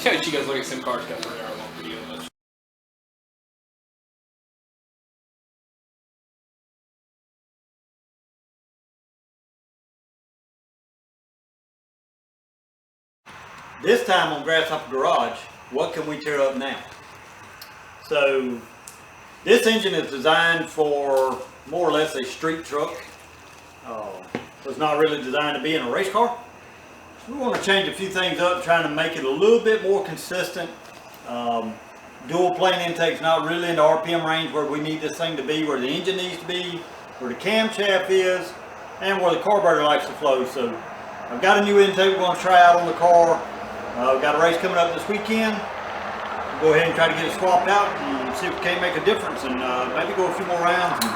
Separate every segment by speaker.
Speaker 1: Yeah, you guys look at SIM cards got 3 hour long video.
Speaker 2: This time on Grasshopper Garage, what can we tear up now? So this engine is designed for more or less a street truck. It's not really designed to be in a race car. We want to change a few things up, trying to make it a little bit more consistent. Dual plane intake's not really in the RPM range where we need this thing to be, where the engine needs to be, where the camshaft is, and where the carburetor likes to flow. So I've got a new intake we're going to try out on the car. We've got a race coming up this weekend. We'll go ahead and try to get it swapped out and see if we can't make a difference, and maybe go a few more rounds. And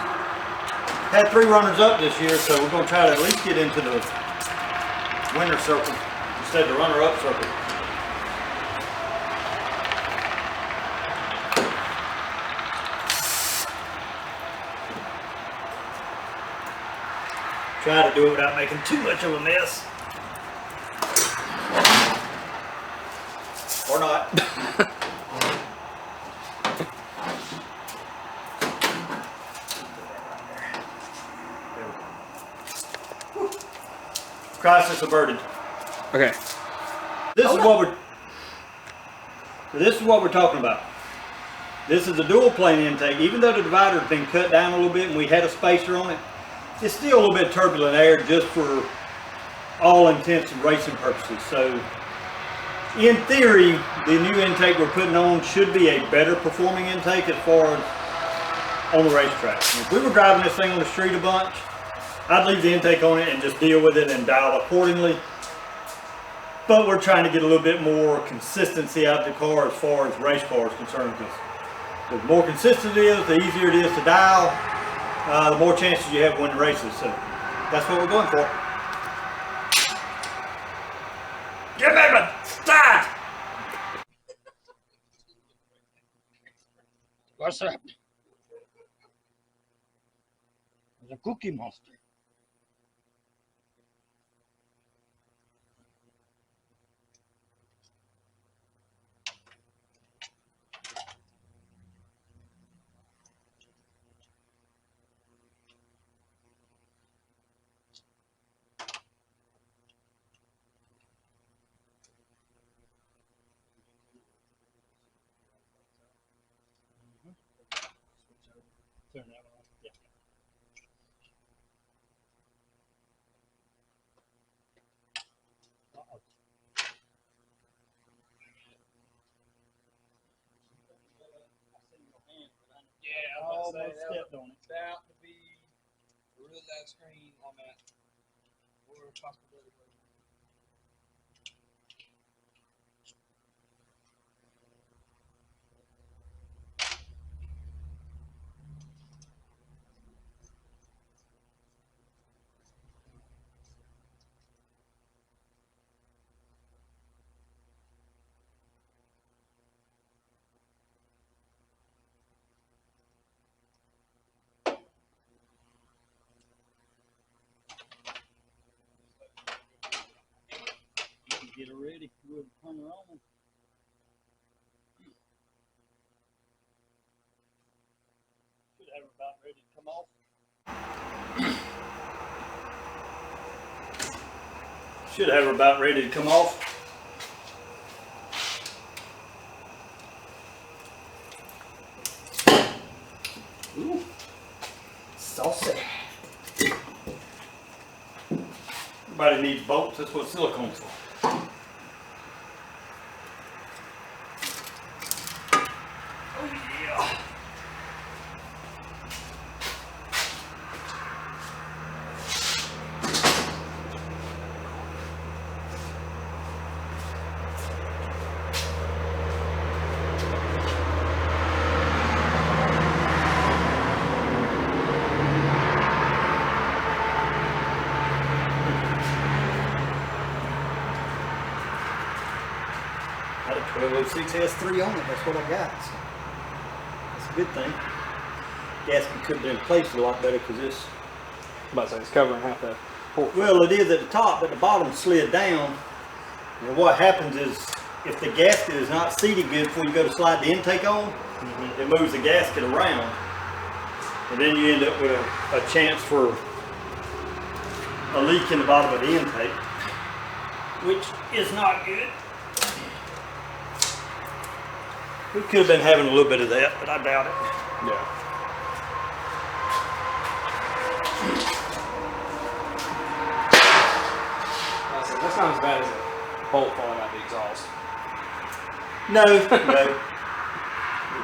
Speaker 2: had 3 runners up this year, so we're going to try to at least get into the winner circle instead of the runner-up circle. Try to do it without making too much of a mess. Or not. Crisis averted.
Speaker 1: Okay.
Speaker 2: This is what we're talking about. This is a dual plane intake. Even though the divider has been cut down a little bit and we had a spacer on it, it's still a little bit turbulent air just for all intents and racing purposes. So in theory, the new intake we're putting on should be a better performing intake as far as on the racetrack. If we were driving this thing on the street a bunch, I'd leave the intake on it and just deal with it and dial accordingly. But we're trying to get a little bit more consistency out of the car as far as race car is concerned. Because the more consistent it is, the easier it is to dial, the more chances you have of winning races. So that's what we're going for. Get back, start!
Speaker 3: What's up? There's a Cookie Monster. Turn that on. Yeah. Uh-oh. Yeah, I was about to say, stepped on it.
Speaker 1: About to be a real light screen on that. Or a possibility.
Speaker 3: Get her ready. We'll turn her on. Should have her about ready to come off.
Speaker 2: Should have her about ready to come off. Ooh, saucy. Everybody needs bolts. That's what silicone's for. Got a 1206 S3 on it, that's what I got. So that's a good thing. Gasket could have been placed a lot better because this.
Speaker 1: I'm about to say it's covering half that port.
Speaker 2: Well, it is at the top, but the bottom slid down. And what happens is if the gasket is not seated good before you go to slide the intake on, it moves the gasket around. And then you end up with a chance for a leak in the bottom of the intake, which is not good. We could have been having a little bit of that, but I doubt it.
Speaker 4: Yeah.
Speaker 1: That's not as bad as a bolt falling out the exhaust.
Speaker 2: No, no.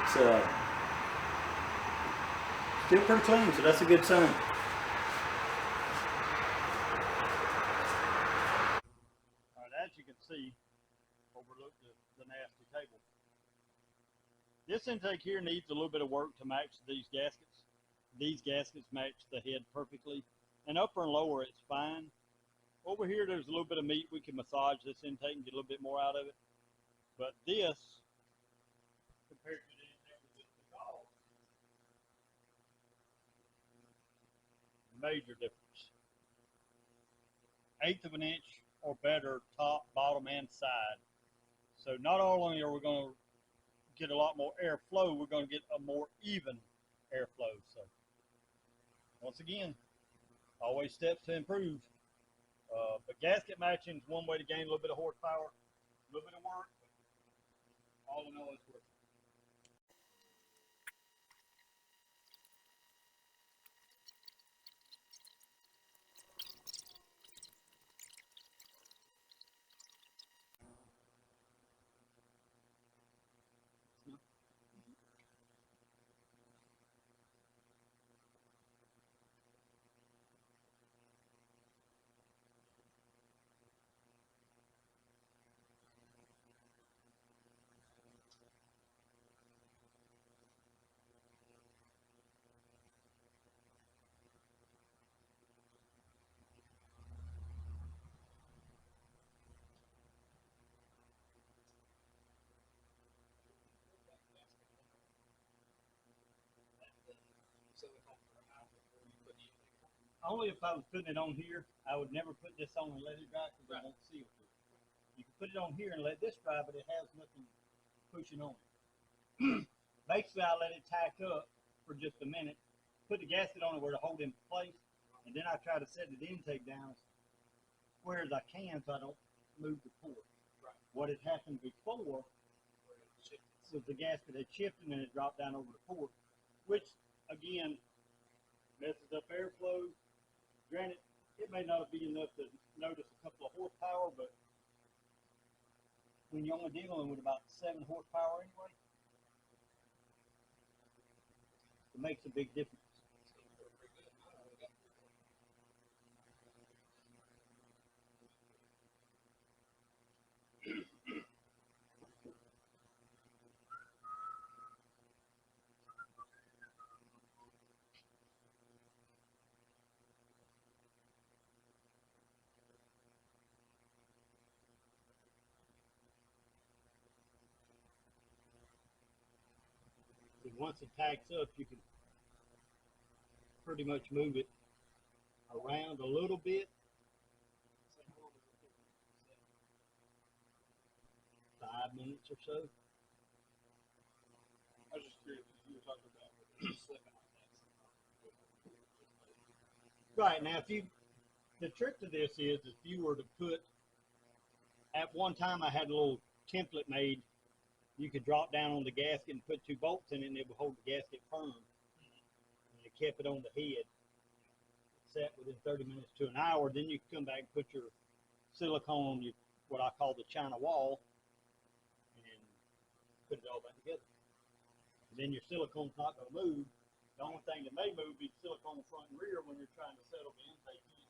Speaker 2: It's still pretty clean, so that's a good sign. All right, as you can see, overlook the nasty table. This intake here needs a little bit of work to match these gaskets. These gaskets match the head perfectly, and upper and lower it's fine. Over here there's a little bit of meat. We can massage this intake and get a little bit more out of it. But this, compared to the intake with the dog, major difference. 1/8 of an inch or better top, bottom, and side. So not only are we going to get a lot more airflow, we're going to get a more even airflow. So once again, always steps to improve. But gasket matching is one way to gain a little bit of horsepower, a little bit of work. All in all, it's worth it. Only if I was putting it on here. I would never put this on and let it dry because I won't seal it. You can put it on here and let this dry, but it has nothing pushing on it. Basically, I let it tack up for just a minute, put the gasket on it where to hold it in place, and then I try to set the intake down as square as I can so I don't move the port. Right. What had happened before was the gasket had shifted and it dropped down over the port, which again messes up airflow. Granted, it may not be enough to notice a couple of horsepower, but when you're only dealing with about 7 horsepower anyway, it makes a big difference. And once it tacks up, you can pretty much move it around a little bit. 5 minutes or so.
Speaker 1: I was just curious because you were talking about slipping on that.
Speaker 2: Right, now the trick to this is if you were to put, at one time I had a little template made, you could drop down on the gasket and put 2 bolts in it and it would hold the gasket firm. And it kept it on the head. Set within 30 minutes to an hour, then you can come back and put your silicone on your, what I call the China wall, and put it all back together. And then your silicone's not going to move. The only thing that may move is silicone front and rear when you're trying to settle the intake in.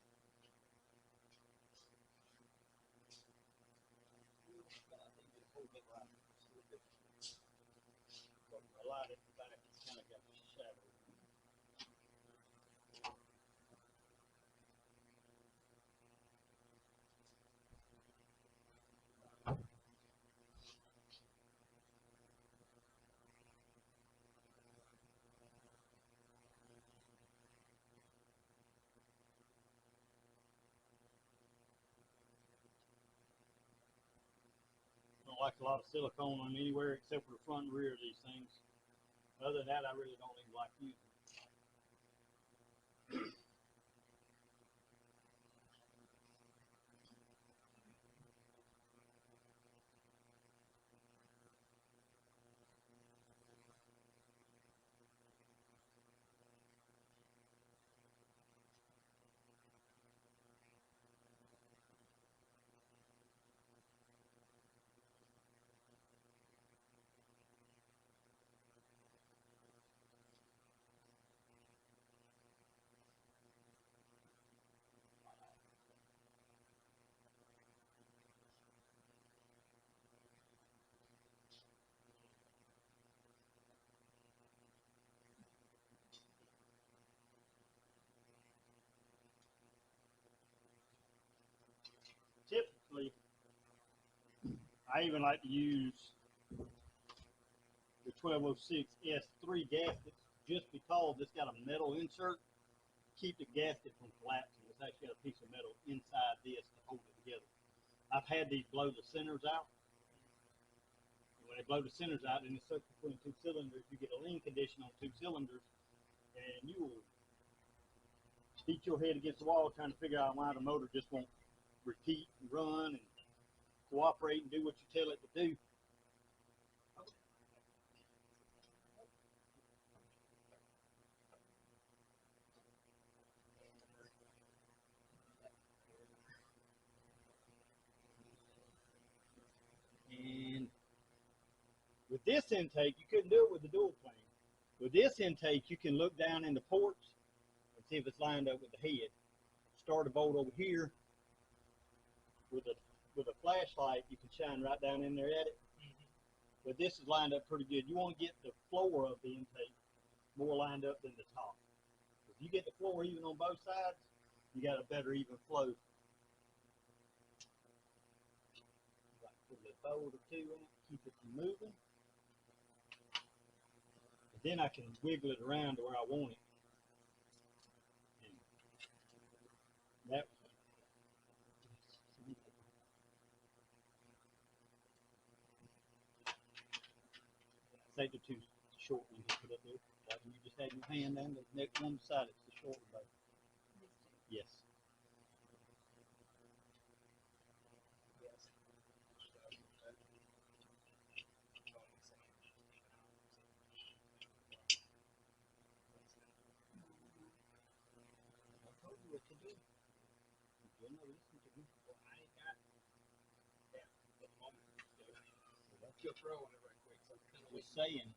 Speaker 2: A lot of the back is kind of got shadow.
Speaker 3: like a lot of silicone on anywhere except for the front and rear of these things. Other than that, I really don't even like using them. Typically, I even like to use the 1206 S3 gaskets just because it's got a metal insert to keep the gasket from collapsing. It's actually got a piece of metal inside this to hold it together. I've had these blow the centers out. And when they blow the centers out and it's stuck between two cylinders, you get a lean condition on two cylinders, and you will beat your head against the wall trying to figure out why the motor just won't repeat and run and cooperate and do what you tell it to do. And with this intake, you couldn't do it with the dual plane. With this intake, you can look down in the ports and see if it's lined up with the head. Start a bolt over here with a flashlight, you can shine right down in there at it. But this is lined up pretty good. You want to get the floor of the intake more lined up than the top. If you get the floor even on both sides, you got a better even flow. Put a bolt or two in it, keep it from moving. And then I can wiggle it around to where I want it. And that say the two short ones you put up there. Like you just had your hand down the next one side, it's the short one. Yes. I told you what to do. You didn't listen to me.
Speaker 1: Well, I ain't got that at the moment. So you'll throw on it right quick. So I'm kind of
Speaker 3: Just saying.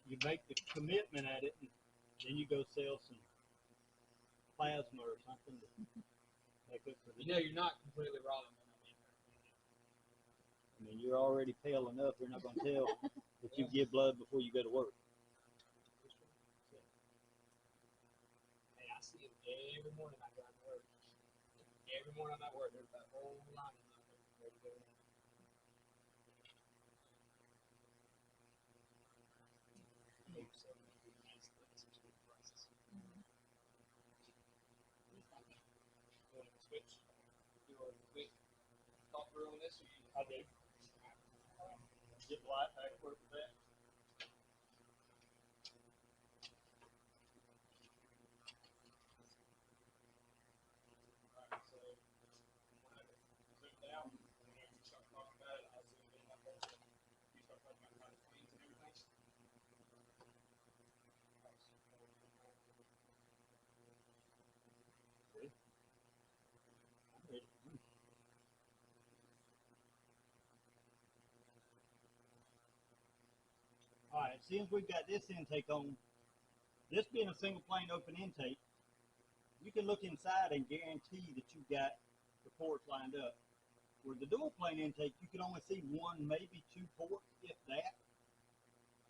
Speaker 3: You make the commitment at it, and then you go sell some plasma or something to make up for the.
Speaker 1: you know you're not completely wrong.
Speaker 3: I mean, you're already pale enough. They're not going to tell that you give blood before you go to work.
Speaker 1: Hey, I see it every morning I drive to work. Every morning I'm at work, there's that whole line out there ready to go in. So, nice things, some good prices. You want to switch? Do a quick talk through on this? Or you
Speaker 3: I do. Get light back work with that.
Speaker 1: Alright, so when I zoomed out, and you start talking about it, I zoomed in up there. You start talking about kind of planes and everything.
Speaker 3: All right, since we've got this intake on, this being a single plane open intake, you can look inside and guarantee that you've got the ports lined up. With the dual plane intake, you can only see one, maybe two ports, if that,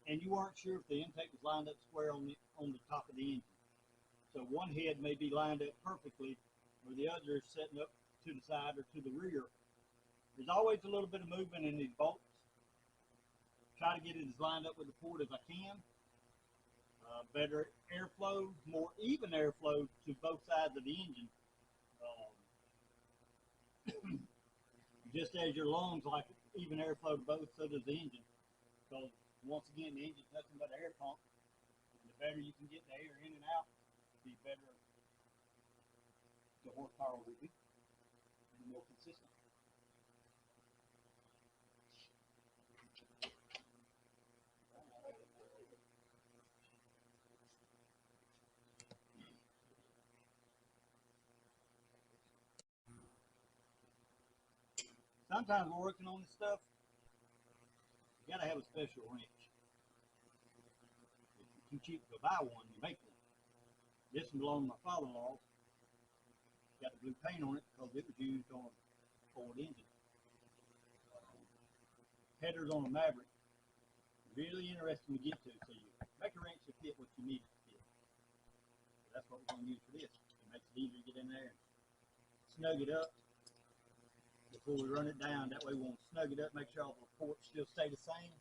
Speaker 3: and you weren't sure if the intake was lined up square on the top of the engine. So one head may be lined up perfectly, or the other is setting up to the side or to the rear. There's always a little bit of movement in these bolts. Try to get it as lined up with the port as I can. better airflow, more even airflow to both sides of the engine. Just as your lungs like even airflow to both, so does the engine. Because once again, the engine's nothing but an air pump. And the better you can get the air in and out, the better the horsepower will be, and the more consistent. Sometimes we're working on this stuff, you gotta have a special wrench. If you're too cheap to buy one, you make one. This one belonged to my father-in-law. Got the blue paint on it because it was used on a Ford engine. Headers on a Maverick, really interesting to get to. So you make a wrench to fit what you need to fit. So that's what we're going to use for this. It makes it easier to get in there and snug it up before we run it down. That way we won't snug it up, make sure all the ports still stay the same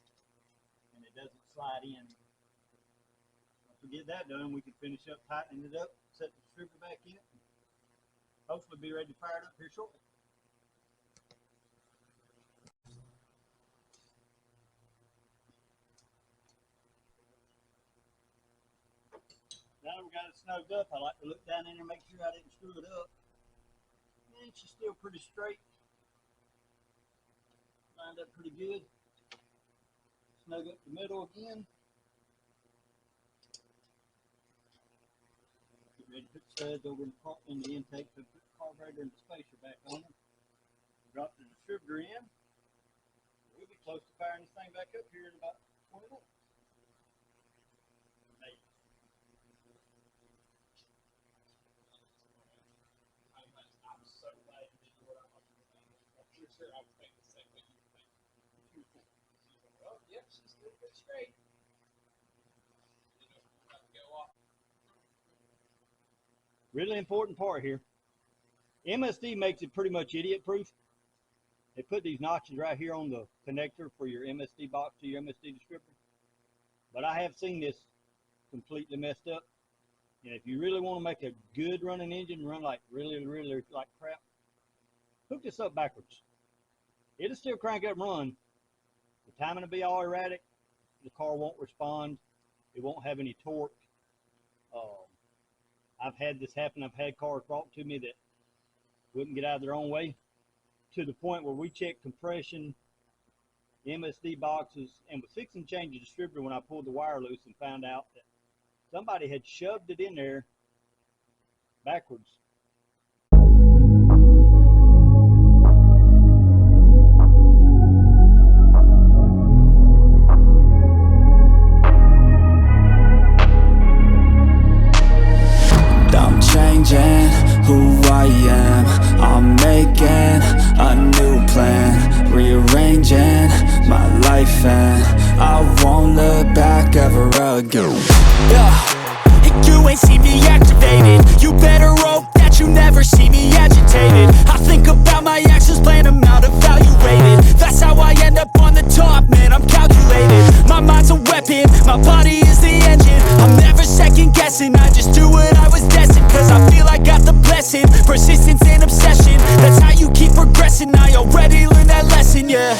Speaker 3: and it doesn't slide in. Once we get that done, we can finish up tightening it up, set the distributor back in it, and hopefully be ready to fire it up here shortly. Now that we got it snugged up, I like to look down in there and make sure I didn't screw it up. And she's still pretty straight. Lined up pretty good. Snug up the middle again. Get ready to put the studs over in the intake, so put the carburetor and the spacer back on them. Drop the distributor in. We'll be close to firing this thing back up here in about 20 minutes. Maybe.
Speaker 1: I'm so glad you did what I'm pretty sure I would think the same thing you would think. Oh, yep, she's still good straight. Go off.
Speaker 3: Really important part here. MSD makes it pretty much idiot proof. They put these notches right here on the connector for your MSD box to your MSD distributor. But I have seen this completely messed up. And if you really want to make a good running engine run like really like crap, hook this up backwards. It'll still crank up and run. The timing will be all erratic. The car won't respond. It won't have any torque. I've had this happen. I've had cars brought to me that wouldn't get out of their own way, to the point where we checked compression, MSD boxes, and was fixing to change the distributor when I pulled the wire loose and found out that somebody had shoved it in there backwards.
Speaker 4: I'm changing who I am. I'm making a new plan, rearranging my life, and I won't look back ever again.
Speaker 5: And you ain't see me activated. You better hope that you never see me agitated. I think about my actions, plan them out, evaluated. That's how I end up on the top, man, I'm calculated. My mind's a weapon, my body is the engine. I'm never second guessing, I just do what I was destined. Cause I feel I got the blessing, persistence and obsession. That's how you keep progressing, I already learned that lesson, yeah.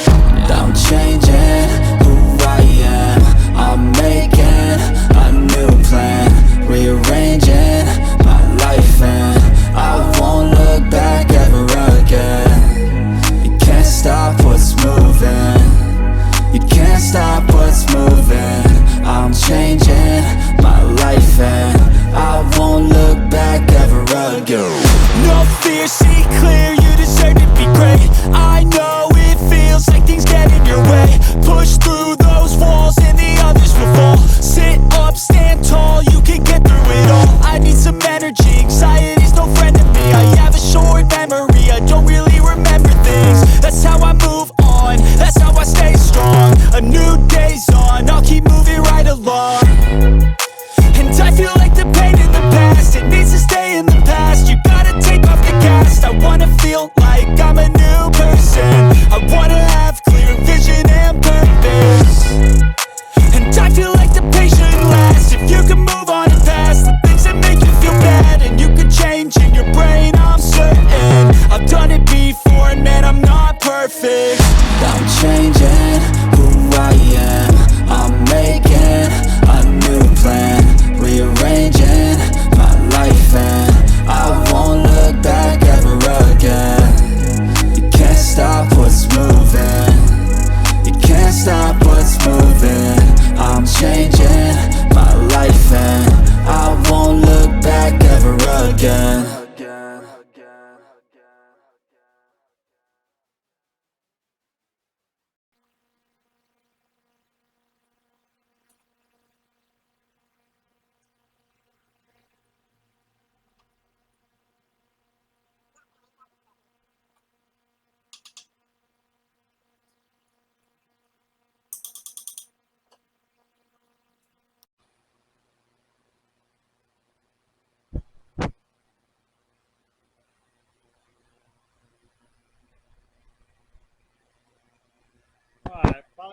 Speaker 4: I'm changing who I am. I'm making a new plan, rearranging my life, and I won't look back ever again. You can't stop what's moving. You can't stop what's moving. I'm changing my life, and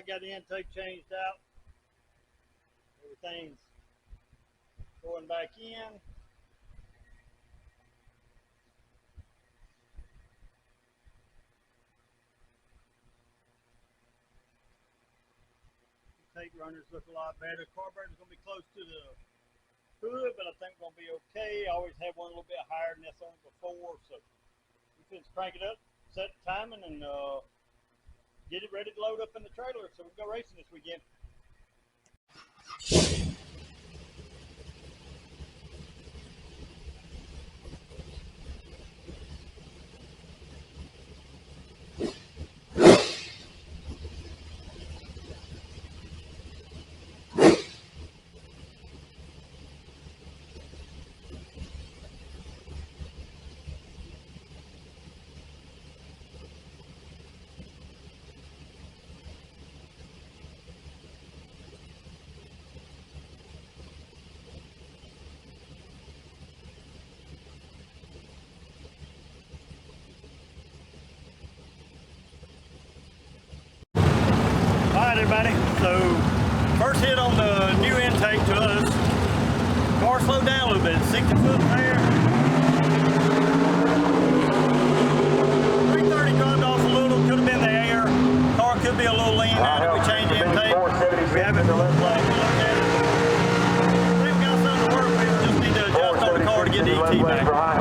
Speaker 3: got the intake changed out. Everything's going back in. Intake runners look a lot better. Carburetor's going to be close to the hood, but I think we're going to be okay. I always had one a little bit higher than this on it before, so we can crank it up, set the timing, and get it ready to load up in the trailer so we can go racing this weekend. Alright everybody, so first hit on the new intake to us. Car slowed down a little bit, 60 foot there. 330 dropped off a little, could have been the air. Car could be a little lean now that we changed the intake. We haven't looked at it. I think we got something to work with, just need to adjust on the car to get the ET back.